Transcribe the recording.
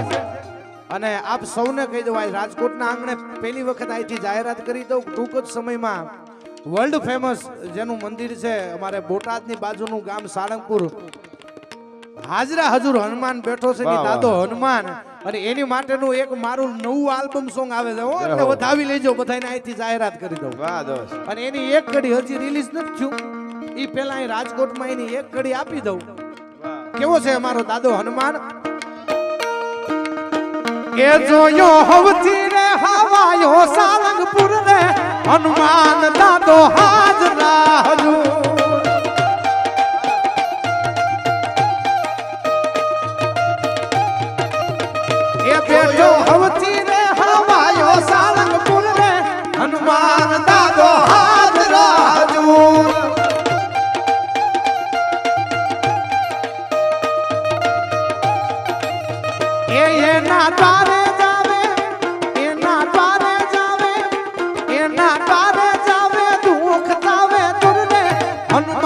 છે અને આપ સૌને કહી દઉં આ રાજકોટના આંગણે પહેલી વખત અહીંથી જાહેરાત કરી દઉં ટૂંક જ સમયમાં વર્લ્ડ ફેમસ જેનું મંદિર છે અમારે બોટાદની બાજુનું ગામ સાળંગપુર હાજરા હજુર હનુમાન બેઠો છે ની દાદો હનુમાન અને એની માટેનું એક મારું નવું આલ્બમ સોંગ આવે છે હો એટલે વધાવી લેજો બધાને અહીંથી જાહેરાત કરી દઉં વાહ દોસ્ત અને એની એક કડી હજી રિલીઝ નથી થયું ઈ પહેલા અહીં રાજકોટમાં એની એક કડી આપી દઉં કેવો છે અમારો દાદો હનુમાન એ જોયો હવથી રે હવાયો સાળંગપુર રે હનુમાન દાદો હાજરા હજુર એ બેઠો હવથી રે હવાયો સાળંગપુર રે હનુમાન દાદો હાજરા હજુર એના દ્વારે જાવે એના દ્વારે જાવે એના દ્વારે જાવે દુઃખ તાવે દુર રે હનુમાન